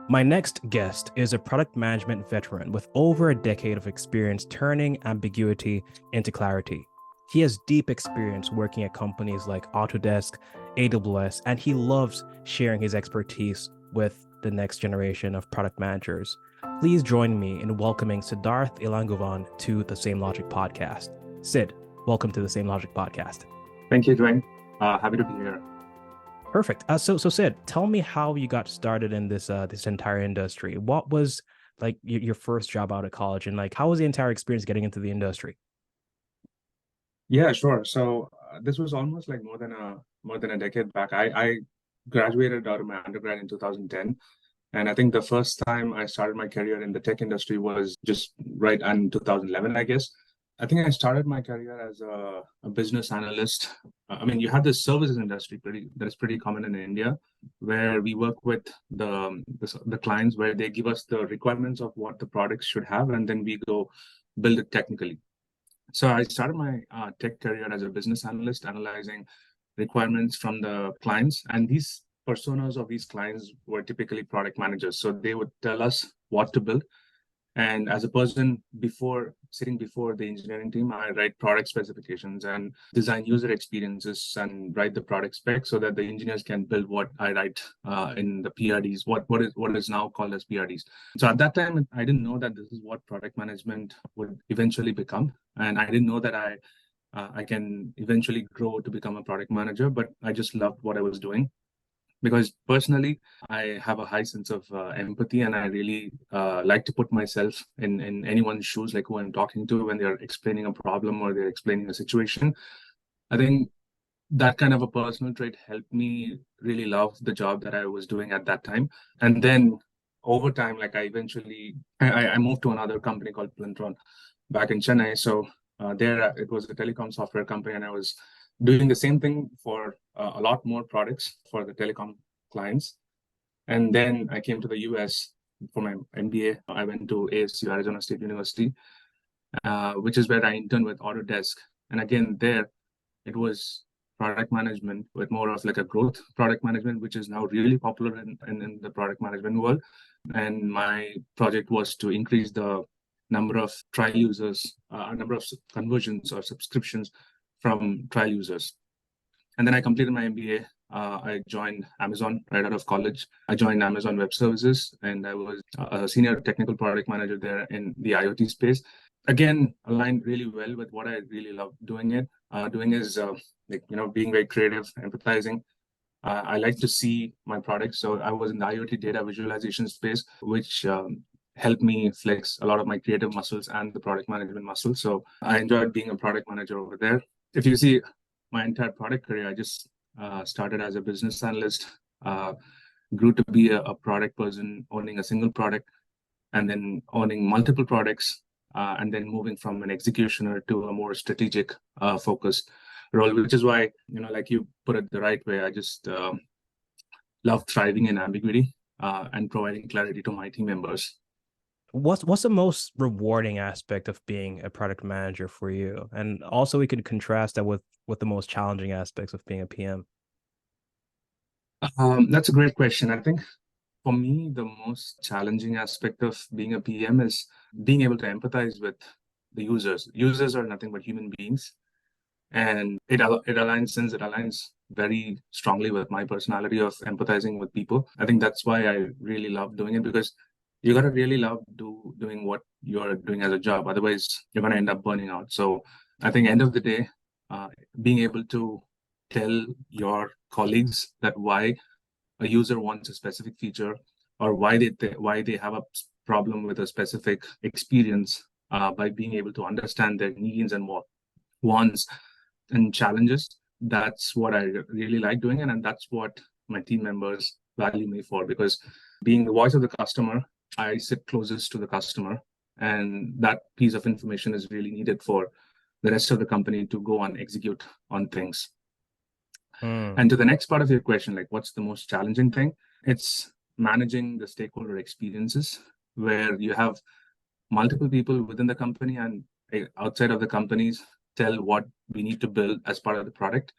My next guest is a product management veteran with over a decade of experience turning ambiguity into clarity. He has deep experience working at companies like Autodesk, AWS, and he loves sharing his expertise with the next generation of product managers. Please join me in welcoming Siddharth Ilangovan to the Samelogic podcast. Sid, welcome to the Samelogic podcast. Thank you, Dwayne. Happy to be here. Perfect. So Sid, tell me how you got started in this entire industry. What was like your first job out of college, and like how was the entire experience getting into the industry? Yeah, sure. So this was almost like more than a decade back. I graduated out of my undergrad in 2010, and I think the first time I started my career in the tech industry was just right in 2011, I guess. I think I started my career as a business analyst. I mean, you have this services industry that is pretty common in India, where we work with the clients, where they give us the requirements of what the products should have, and then we go build it technically. So I started my tech career as a business analyst, analyzing requirements from the clients. And these personas of these clients were typically product managers. So they would tell us what to build. And as a person sitting before the engineering team, I write product specifications and design user experiences and write the product specs so that the engineers can build what I write in the PRDs, what is now called as PRDs. So at that time, I didn't know that this is what product management would eventually become, and I didn't know that I can eventually grow to become a product manager. But I just loved what I was doing, because personally I have a high sense of empathy, and I really like to put myself in anyone's shoes, like who I'm talking to when they're explaining a problem or they're explaining a situation. I think that kind of a personal trait helped me really love the job that I was doing at that time. And then over time, like I moved to another company called Plintron back in Chennai. So there it was a telecom software company, and I was doing the same thing for a lot more products for the telecom clients. And then I came to the US for my MBA. I went to ASU, Arizona State University, which is where I interned with Autodesk. And again, there it was product management, with more of like a growth product management, which is now really popular in the product management world. And my project was to increase the number of trial users, number of conversions or subscriptions from trial users. And then I completed my MBA. I joined Amazon right out of college. I joined Amazon Web Services, and I was a senior technical product manager there in the IoT space. Again, aligned really well with what I really love doing it. Doing is being very creative, empathizing. I like to see my products. So I was in the IoT data visualization space, which helped me flex a lot of my creative muscles and the product management muscles. So I enjoyed being a product manager over there. If you see my entire product career, I just started as a business analyst, grew to be a product person, owning a single product, and then owning multiple products, and then moving from an executioner to a more strategic focused role, which is why, like you put it the right way, I just love thriving in ambiguity and providing clarity to my team members. What's the most rewarding aspect of being a product manager for you? And also we could contrast that with the most challenging aspects of being a PM. That's a great question. I think for me, the most challenging aspect of being a PM is being able to empathize with the users. Users are nothing but human beings, and it aligns very strongly with my personality of empathizing with people. I think that's why I really love doing it, because you gotta really love doing what you're doing as a job. Otherwise, you're gonna end up burning out. So I think end of the day, being able to tell your colleagues that why a user wants a specific feature, or why they have a problem with a specific experience, by being able to understand their needs and wants and challenges. That's what I really like doing, and that's what my team members value me for, because being the voice of the customer, I sit closest to the customer, and that piece of information is really needed for the rest of the company to go and execute on things. And to the next part of your question, like what's the most challenging thing? It's managing the stakeholder experiences, where you have multiple people within the company and outside of the companies tell what we need to build as part of the product.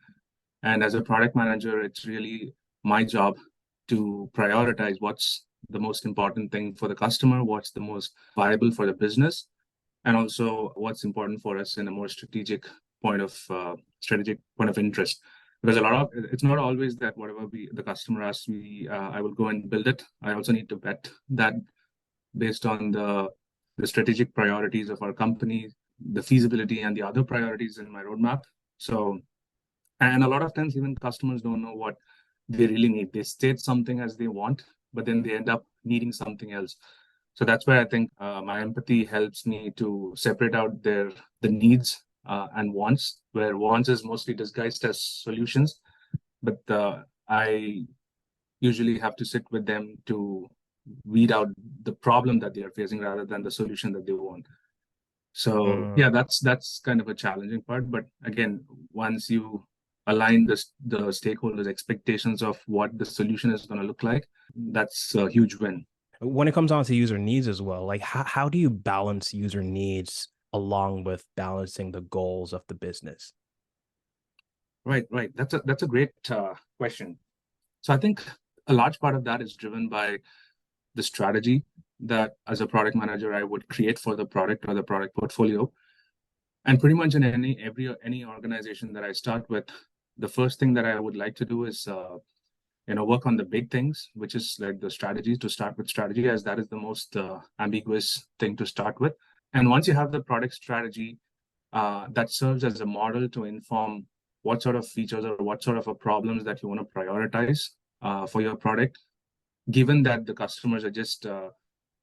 And as a product manager, it's really my job to prioritize what's the most important thing for the customer, what's the most viable for the business, and also what's important for us in a more strategic point of interest. Because a lot of it's not always that whatever the customer asks me, I will go and build it. I also need to vet that based on the strategic priorities of our company, the feasibility, and the other priorities in my roadmap. So, and a lot of times even customers don't know what they really need. They state something as they want, but then they end up needing something else. So that's where I think my empathy helps me to separate out the needs and wants, where wants is mostly disguised as solutions, but I usually have to sit with them to weed out the problem that they are facing rather than the solution that they want. So yeah, that's kind of a challenging part. But again, once you align the stakeholders' expectations of what the solution is going to look like, that's a huge win. When it comes down to user needs as well, like how do you balance user needs along with balancing the goals of the business? Right. That's a great question. So I think a large part of that is driven by the strategy that as a product manager I would create for the product or the product portfolio. And pretty much in any organization that I start with, the first thing that I would like to do is work on the big things, which is like the strategy, to start with strategy, as that is the most ambiguous thing to start with. And once you have the product strategy, that serves as a model to inform what sort of features or what sort of problems that you want to prioritize for your product, given that the customers are just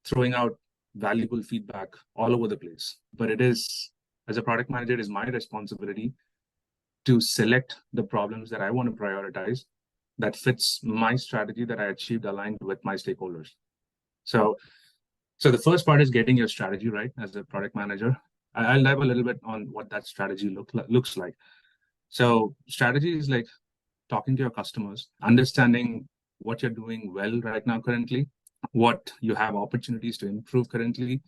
throwing out valuable feedback all over the place. But it is, as a product manager, it is my responsibility to select the problems that I want to prioritize that fits my strategy that I achieved aligned with my stakeholders. So the first part is getting your strategy right as a product manager. I'll dive a little bit on what that strategy looks like. So strategy is like talking to your customers, understanding what you're doing well right now currently, what you have opportunities to improve currently,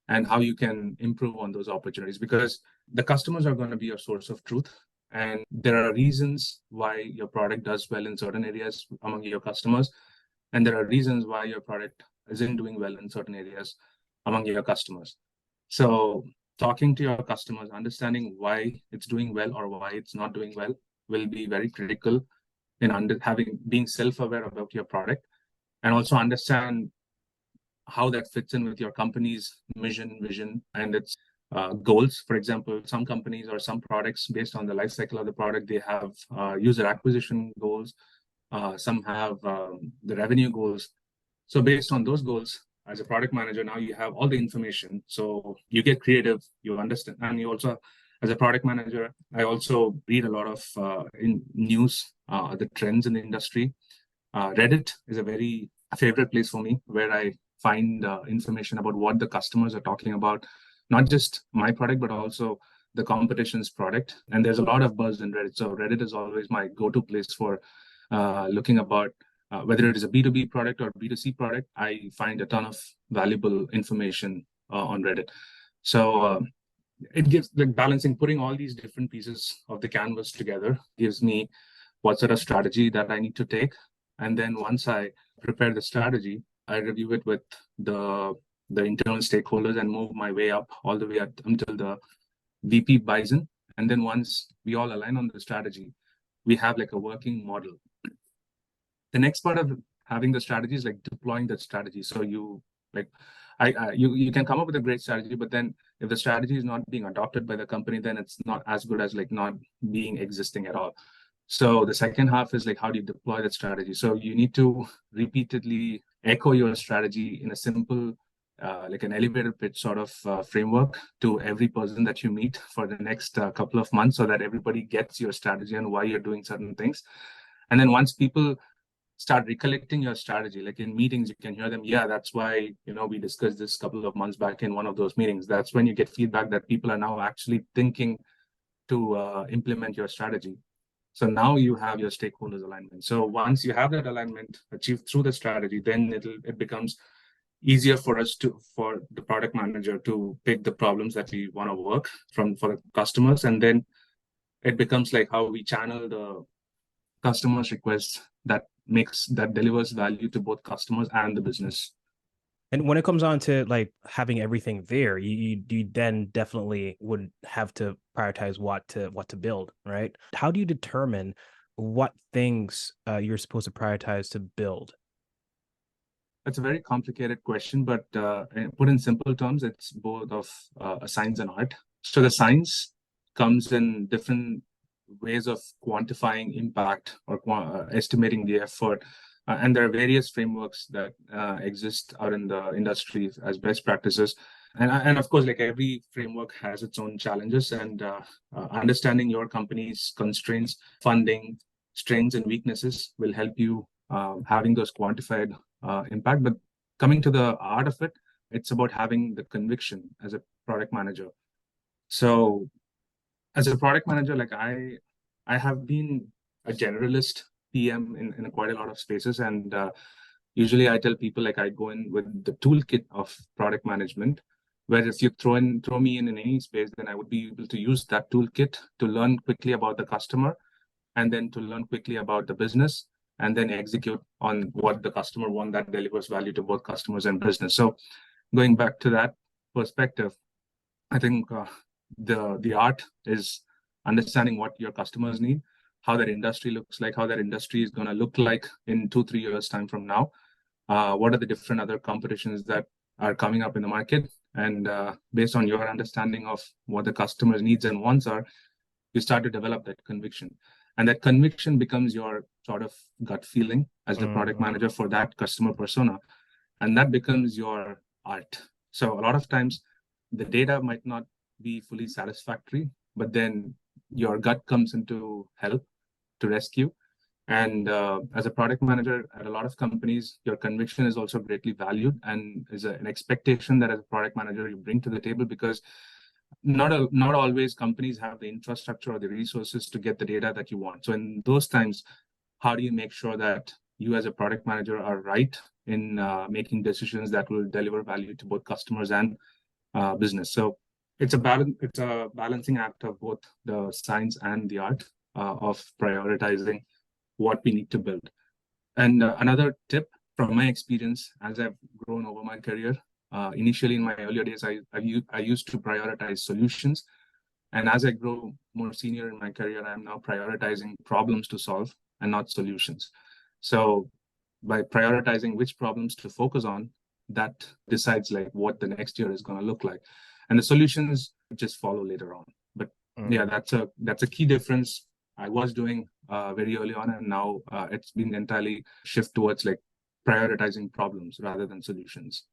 and how you can improve on those opportunities, because the customers are going to be your source of truth. And there are reasons why your product does well in certain areas among your customers. And there are reasons why your product isn't doing well in certain areas among your customers. So talking to your customers, understanding why it's doing well or why it's not doing well will be very critical in being self-aware about your product, and also understand how that fits in with your company's mission, vision, and its goals. For example, some companies or some products, based on the life cycle of the product, they have user acquisition goals. Some have the revenue goals. So based on those goals, as a product manager, now you have all the information. So you get creative, you understand, and you also, as a product manager, I also read a lot of in news, the trends in the industry. Reddit is a very favorite place for me, where I find information about what the customers are talking about, not just my product, but also the competition's product. And there's a lot of buzz in Reddit. So Reddit is always my go-to place for looking about whether it is a B2B product or B2C product. I find a ton of valuable information on Reddit. So it gives, like, balancing, putting all these different pieces of the canvas together gives me what sort of strategy that I need to take. And then once I prepare the strategy, I review it with the internal stakeholders and move my way up all the way up until the VP buys in. And then once we all align on the strategy, we have like a working model. The next part of having the strategy is like deploying that strategy. So you can come up with a great strategy, but then if the strategy is not being adopted by the company, then it's not as good as like not being existing at all. So the second half is like, how do you deploy that strategy? So you need to repeatedly echo your strategy in a simple, like an elevator pitch sort of framework to every person that you meet for the next couple of months, so that everybody gets your strategy and why you're doing certain things. And then once people start recollecting your strategy, like in meetings, you can hear them, yeah, that's why, we discussed this a couple of months back in one of those meetings. That's when you get feedback that people are now actually thinking to implement your strategy. So now you have your stakeholders alignment. So once you have that alignment achieved through the strategy, then it becomes easier for the product manager to pick the problems that we want to work for the customers. And then it becomes like how we channel the customers' requests that that delivers value to both customers and the business. And when it comes on to like having everything there, you then definitely would have to prioritize what to build, right? How do you determine what things you're supposed to prioritize to build? That's a very complicated question, but put in simple terms, it's both of a science and art. So the science comes in different ways of quantifying impact or estimating the effort. And there are various frameworks that exist out in the industry as best practices. And of course, like every framework has its own challenges, and understanding your company's constraints, funding, strengths, and weaknesses will help you having those quantified impact. But coming to the art of it, it's about having the conviction as a product manager. So as a product manager, like I have been a generalist PM in quite a lot of spaces, and usually I tell people like I go in with the toolkit of product management, where if you throw me in any space, then I would be able to use that toolkit to learn quickly about the customer, and then to learn quickly about the business, and then execute on what the customer wants that delivers value to both customers and business. So going back to that perspective, I think the art is understanding what your customers need, how that industry looks like, how that industry is going to look like in 2-3 years time from now. What are the different other competitions that are coming up in the market? And based on your understanding of what the customer's needs and wants are, you start to develop that conviction. And that conviction becomes your sort of gut feeling as the product manager for that customer persona. And that becomes your art. So a lot of times the data might not be fully satisfactory, but then your gut comes into help to rescue. And as a product manager at a lot of companies, your conviction is also greatly valued and is an expectation that as a product manager you bring to the table, because not always companies have the infrastructure or the resources to get the data that you want. So in those times, how do you make sure that you as a product manager are right in making decisions that will deliver value to both customers and business? So it's a balancing act of both the science and the art of prioritizing what we need to build. And another tip from my experience as I've grown over my career, initially in my earlier days, I used to prioritize solutions. And as I grow more senior in my career, I'm now prioritizing problems to solve and not solutions. So by prioritizing which problems to focus on, that decides like what the next year is going to look like. And the solutions just follow later on. But yeah, that's a key difference I was doing very early on, and now it's been entirely shift towards like prioritizing problems rather than solutions.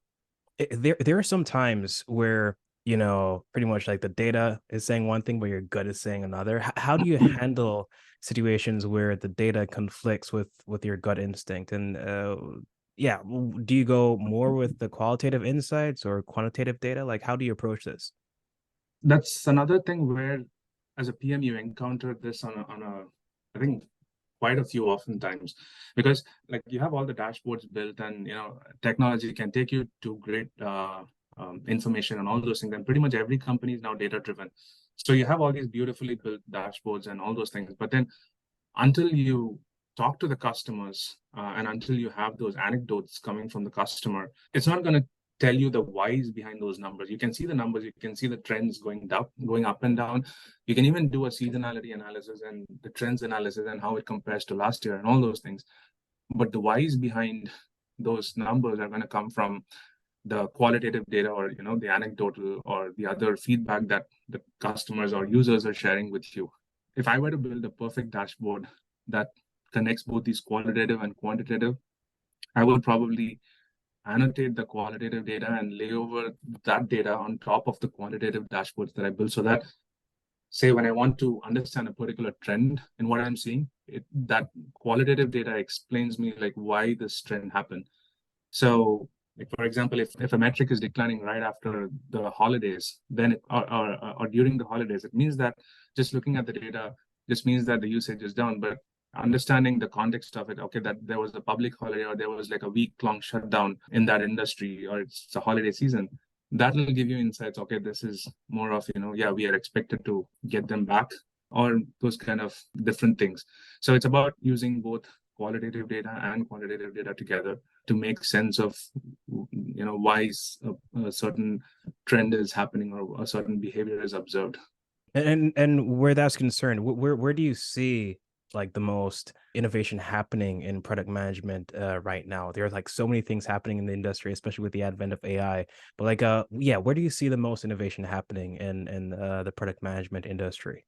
There are some times where pretty much like the data is saying one thing, but your gut is saying another. How do you handle situations where the data conflicts with your gut instinct? And yeah, do you go more with the qualitative insights or quantitative data? Like, how do you approach this? That's another thing where, as a PM, you encounter this on a I think quite a few oftentimes, because like you have all the dashboards built, and technology can take you to great information and all those things. And pretty much every company is now data driven. So you have all these beautifully built dashboards and all those things, but then until you talk to the customers and until you have those anecdotes coming from the customer, it's not going to tell you the whys behind those numbers. You can see the numbers, you can see the trends going up and down. You can even do a seasonality analysis and the trends analysis and how it compares to last year and all those things. But the whys behind those numbers are going to come from the qualitative data, or the anecdotal or the other feedback that the customers or users are sharing with you. If I were to build a perfect dashboard that connects both these qualitative and quantitative, I would probably annotate the qualitative data and lay over that data on top of the quantitative dashboards that I built, so that, say, when I want to understand a particular trend in what I'm seeing, that qualitative data explains me like why this trend happened. So, like for example, if a metric is declining right after the holidays, then or during the holidays, it means that just looking at the data just means that the usage is down. But understanding the context of it, okay, that there was a public holiday or there was like a week-long shutdown in that industry, or it's a holiday season, that will give you insights. Okay, this is more of, yeah, we are expected to get them back, or those kind of different things. So it's about using both qualitative data and quantitative data together to make sense of why a certain trend is happening or a certain behavior is observed. And where that's concerned, where do you see like the most innovation happening in product management right now? There are like so many things happening in the industry, especially with the advent of AI. But like, yeah, where do you see the most innovation happening in the product management industry?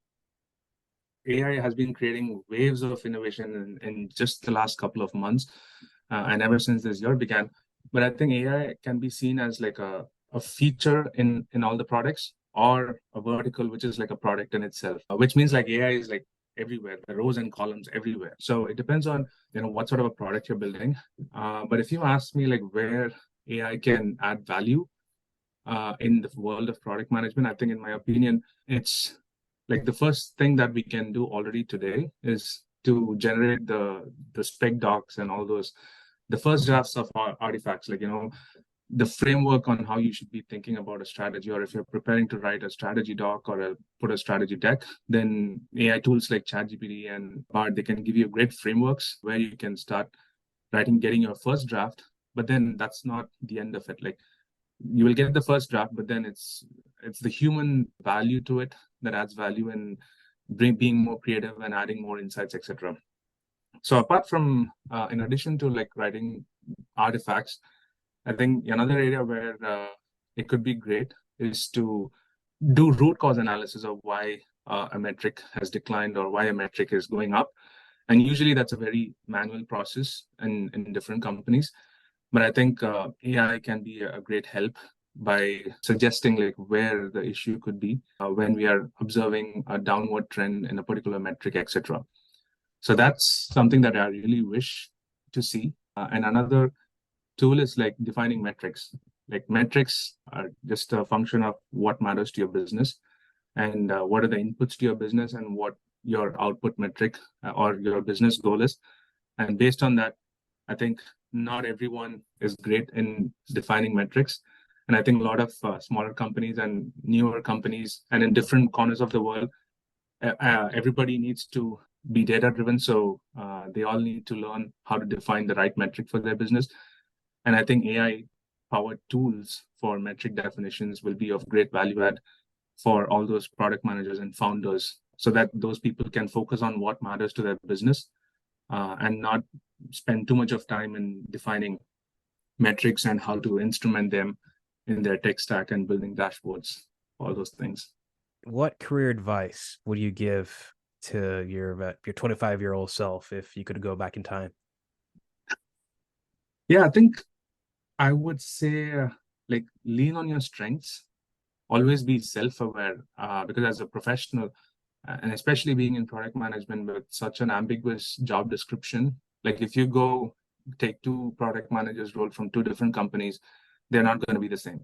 AI has been creating waves of innovation in just the last couple of months, and ever since this year began. But I think AI can be seen as like a feature in all the products, or a vertical, which is like a product in itself, which means like AI is like everywhere, the rows and columns everywhere. So it depends on what sort of a product you're building. But if you ask me like where AI can add value in the world of product management, I think in my opinion, it's like the first thing that we can do already today is to generate the spec docs and all those, the first drafts of our artifacts, like the framework on how you should be thinking about a strategy, or if you're preparing to write a strategy doc or put a strategy deck, then AI tools like ChatGPT and Bard, they can give you great frameworks where you can start getting your first draft. But then that's not the end of it. Like, you will get the first draft, but then it's the human value to it that adds value in being more creative and adding more insights, etc. So apart from in addition to like writing artifacts, I think another area where it could be great is to do root cause analysis of why a metric has declined or why a metric is going up. And usually that's a very manual process in different companies. But I think AI can be a great help by suggesting like where the issue could be when we are observing a downward trend in a particular metric, etc. So that's something that I really wish to see. And another tool is like defining metrics. Like, metrics are just a function of what matters to your business, and what are the inputs to your business, and what your output metric or your business goal is. And based on that, I think not everyone is great in defining metrics. And I think a lot of smaller companies and newer companies and in different corners of the world, everybody needs to be data driven. So they all need to learn how to define the right metric for their business. And I think AI powered tools for metric definitions will be of great value add for all those product managers and founders, so that those people can focus on what matters to their business and not spend too much of time in defining metrics and how to instrument them in their tech stack and building dashboards, all those things. What career advice would you give to your 25-year-old self if you could go back in time? Yeah, I think I would say like lean on your strengths, always be self-aware, because as a professional, and especially being in product management with such an ambiguous job description, like if you go take two product managers role from two different companies, they're not going to be the same.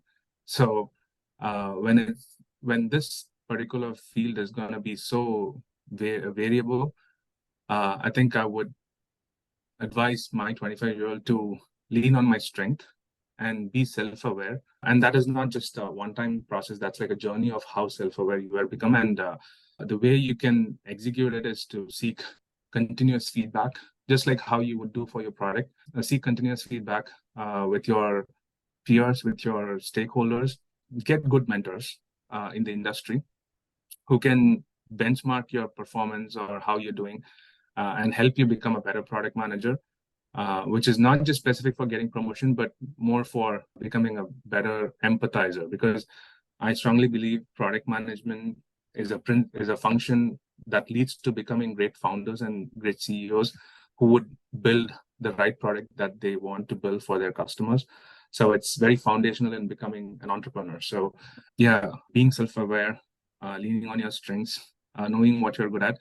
So when this particular field is going to be so variable, I think I would advise my 25-year-old to lean on my strength and be self-aware. And that is not just a one-time process. That's like a journey of how self-aware you are become. And the way you can execute it is to seek continuous feedback, just like how you would do for your product. Seek continuous feedback with your peers, with your stakeholders. Get good mentors in the industry who can benchmark your performance or how you're doing and help you become a better product manager, which is not just specific for getting promotion, but more for becoming a better empathizer. Because I strongly believe product management is a function that leads to becoming great founders and great CEOs who would build the right product that they want to build for their customers. So it's very foundational in becoming an entrepreneur. So yeah, being self-aware, leaning on your strengths, knowing what you're good at,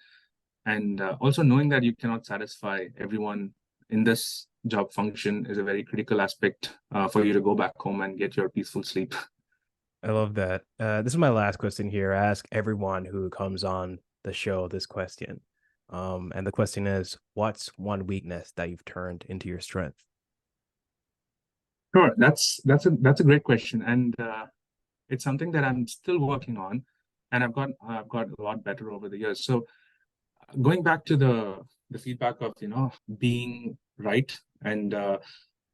and also knowing that you cannot satisfy everyone in this job function is a very critical aspect for you to go back home and get your peaceful sleep. I love that. This is my last question here. I ask everyone who comes on the show this question. And the question is, what's one weakness that you've turned into your strength? Sure, that's a great question, and it's something that I'm still working on, and I've got a lot better over the years. So going back to the feedback of, being right and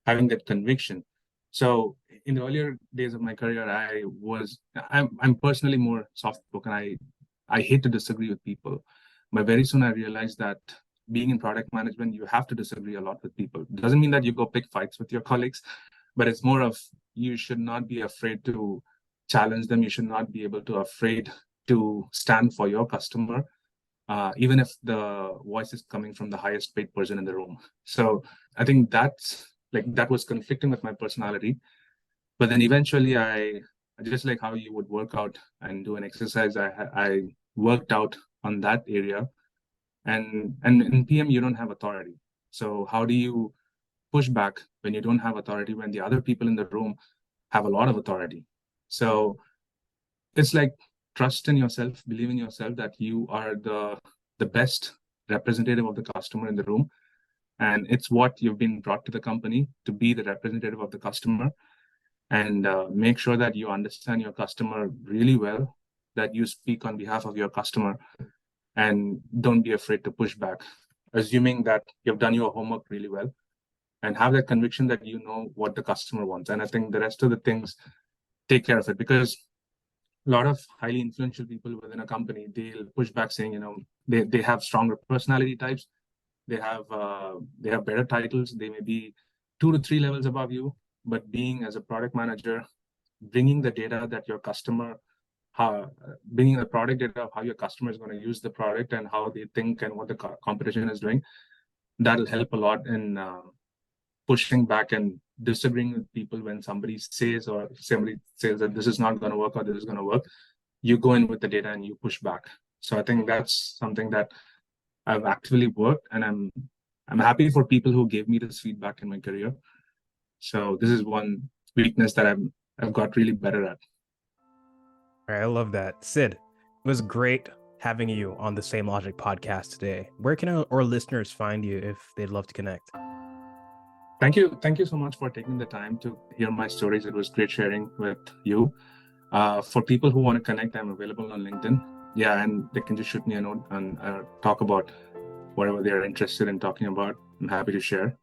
having that conviction. So in the earlier days of my career, I'm personally more soft spoken. I hate to disagree with people, but very soon I realized that being in product management, you have to disagree a lot with people. It doesn't mean that you go pick fights with your colleagues, but it's more of, you should not be afraid to challenge them. You should not be able to afraid to stand for your customer, even if the voice is coming from the highest paid person in the room. So I think that was conflicting with my personality. But then eventually I just like how you would work out and do an exercise, I worked out on that area. And in PM, you don't have authority. So how do you push back when you don't have authority, when the other people in the room have a lot of authority? So it's like trust in yourself, believe in yourself that you are the best representative of the customer in the room. And it's what you've been brought to the company to be, the representative of the customer. And make sure that you understand your customer really well, that you speak on behalf of your customer, and don't be afraid to push back, assuming that you've done your homework really well, and have that conviction that you know what the customer wants. And I think the rest of the things, take care of it, because a lot of highly influential people within a company, they'll push back saying, they have stronger personality types, they have better titles, they may be 2 to 3 levels above you, but being as a product manager, bringing the data that your customer, bringing the product data of how your customer is going to use the product and how they think and what the competition is doing, that'll help a lot in pushing back and disagreeing with people when somebody says that this is not going to work or this is going to work. You go in with the data and you push back. So I think that's something that I've actively worked, and I'm happy for people who gave me this feedback in my career. So this is one weakness that I've got really better at. All right, I love that. Sid, it was great having you on the Samelogic podcast today. Where can our listeners find you if they'd love to connect? Thank you so much for taking the time to hear my stories. It was great sharing with you. For people who want to connect, I'm available on LinkedIn. Yeah, and they can just shoot me a note and talk about whatever they're interested in talking about. I'm happy to share.